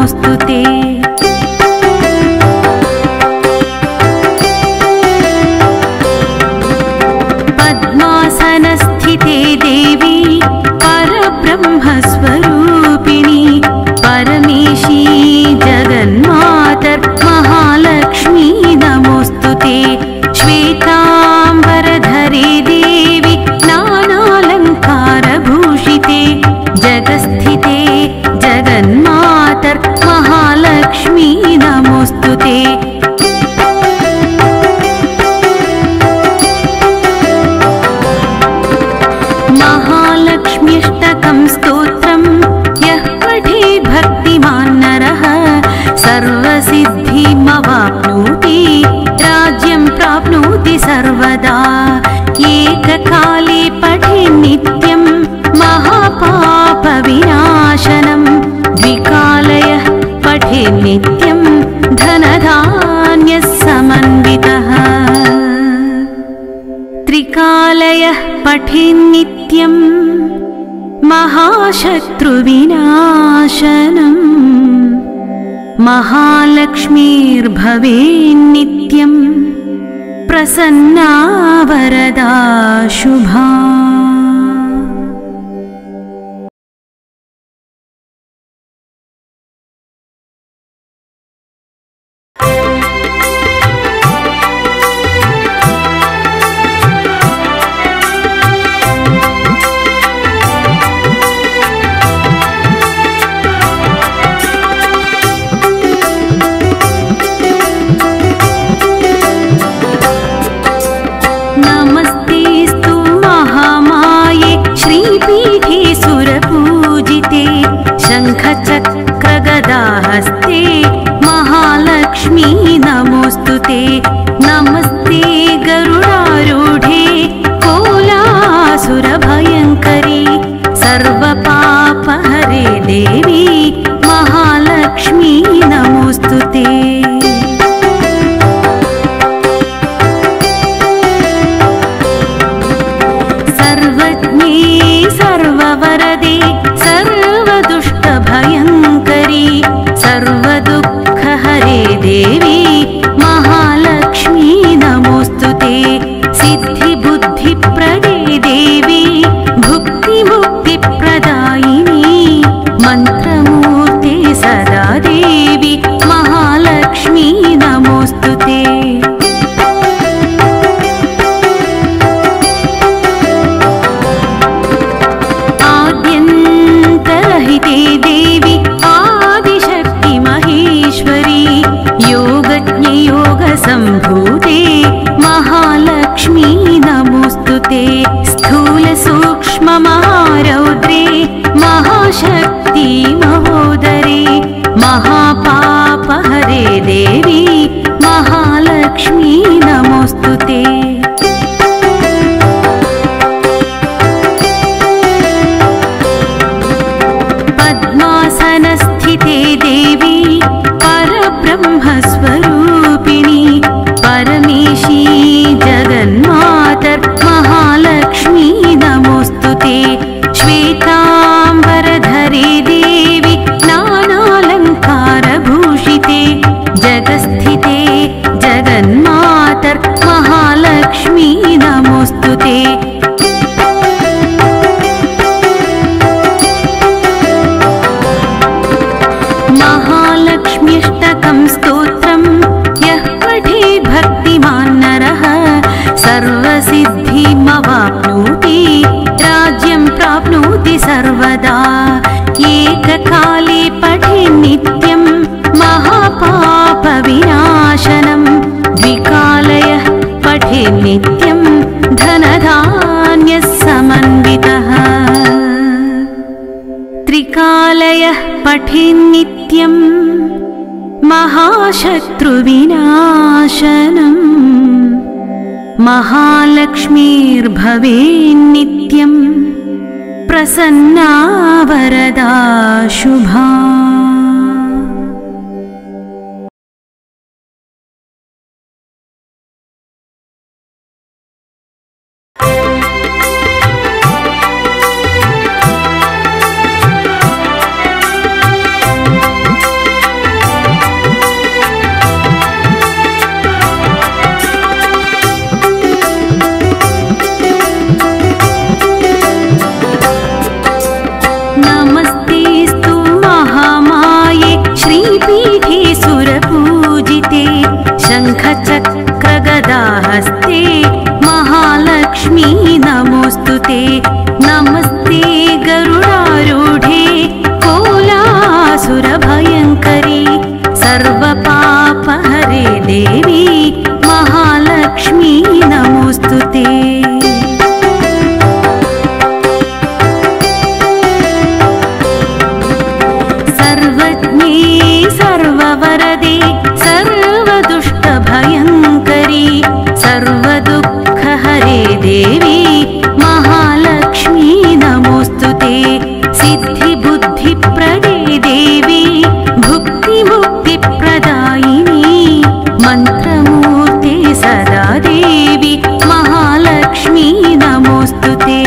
नमोऽस्तुते। पद्मासनस्थिते देवी परब्रह्मस्वरूपिणी परमेशी जगन्मातर्महालक्ष्मी नमोऽस्तुते। श्वेताम्बरधरे देवी नानालङ्कारभूषिते जगस्थिते जगन्मातर्महालक्ष्मी नमोऽस्तुते। महालक्ष्म्यष्टकं स्तोत्रं यः पठेत् भक्तिमान् नरः सर्वसिद्धिमवाप्नोति राज्यं प्राप्नोति सर्वदा। एककाले पठेत् नित्यं महापापविनाशनं द्विकालयः पठेत् नित्यं धनधान्यसमन्वितः। त्रिकालयः पठेत् नित्यं महाशत्रुविनाशनम् महालक्ष्मीर्भवेन्नित्यं प्रसन्ना वरदा शुभा। नमस्तेस्तु महामाये श्रीपीठे सुरपूजिते शङ्खचक्रगदाहस्ते महालक्ष्मी नमोऽस्तुते। नमस्ते गरुडारूढे कोलासुरभयङ्करी सर्वपापहरे देवी महालक्ष्मी नमोऽस्तुते। सर्वज्ञे सर्ववरदे सर्वदुष्टभयङ्करी सर्वदुःखहरे देवी महालक्ष्मी नमोऽस्तुते। सिद्धिबुद्धिप्रदे देवी भुक्तिमुक्तिप्रदायिनी मन्त्रमूर्ते सदा देवी महालक्ष्मी नमोऽस्तुते। आद्यन्तरहिते देवी आदिशक्ति महेश्वरी योगज्ञयोगसम्भूते महालक्ष्मी नमोऽस्तुते। स्थूलसूक्ष्ममहारौद्रे महाशक्ति महोदरे महापापहरे देवी महालक्ष्मी नमोऽस्तुते। पद्मासनस्थिते देवी परब्रह्मस्वरूपिणी परमेशी जगन्मातर्महालक्ष्मी नमोऽस्तुते। श्वेताम्बरधरे देवी नानालङ्कारभूषिते जगस्थिते जगन्मातर्महालक्ष्मी नमोऽस्तुते। महालक्ष्म्यष्टकं स्तोत्रं यः पठेत् भक्तिमान् नरः सर्वसिद्धिमवाप्नोति राज्यं प्राप्नोति सर्वदा। एककाले पठेत् नित्यं महापापविनाशनं द्विकालयः पठेत् नित्यं धनधान्यसमन्वितः। त्रिकालयः पठेत् नित्यं महाशत्रुविनाशनम् महालक्ष्मीर्भवेन्नित्यं प्रसन्ना वरदा शुभा। नमस्तेस्तु महामाये श्रीपीठे सुरपूजिते शङ्खचक्रगदाहस्ते महालक्ष्मी नमोऽस्तुते नमस्ते गरुडारूढे कोलासुरभयङ्करी सर्वपापहरे देवी महालक्ष्मी नमोऽस्तुते सर्वज्ञे सर्ववरदे सर्वदुष्टभयङ्करी सर्वदुःखहरे देवी महालक्ष्मी नमोऽस्तुते सिद्धिबुद्धिप्रदे देवी भुक्तिमुक्तिप्रदायिनी मन्त्रमूर्ते सदा देवी महालक्ष्मी नमोऽस्तुते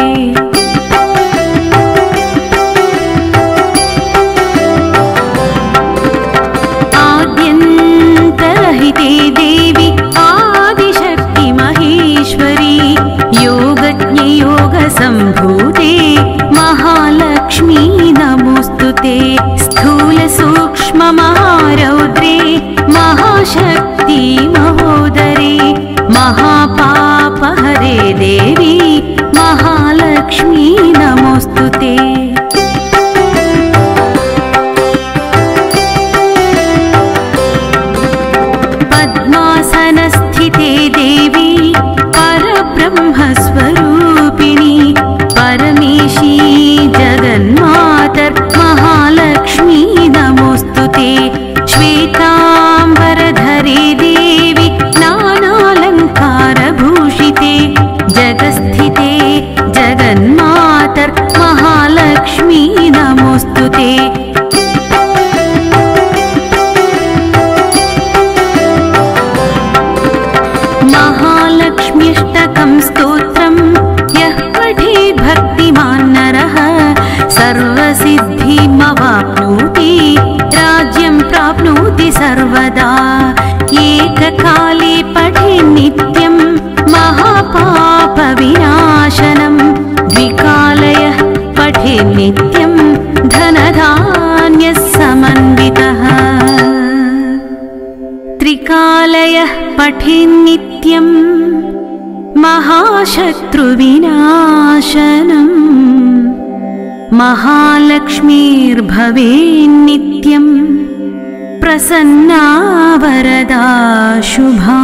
आद्यन्तरहिते देवी आदिशक्ति महेश्वरी योगज्ञे योगसम्भूते महालक्ष्मी नमोऽस्तुते स्थूलसूक्ष्ममहारौद्रे महाशक्ति महोदरे महापापहरे देवी महालक्ष्मी नमोऽस्तुते पद्मासनस्थिते देवी परब्रह्मस्वरूपिणी परमेशी जगन्मातर् महालक्ष्मी नमोऽस्तुते श्वेताम्बरधरे देवी नानालङ्कारभूषिते जगस्थिते जगन्मातर् महालक्ष्मी नमोऽस्तुते महालक्ष्म्यष्टकं स्तोत्रं यः पठेत् भक्तिमान् नरः सर्वसिद्धिमवाप्नोति राज्यं प्राप्नोति सर्वदा एककाले पठेत् नित्यं महापापविनाशनं द्विकालयः पठेत् नित्यं धनधान्यः समन्वितः त्रिकालयः पठेत् नित्यं महाशत्रुविनाशनम् महालक्ष्मीर्भवेन्नित्यं प्रसन्ना वरदा शुभा।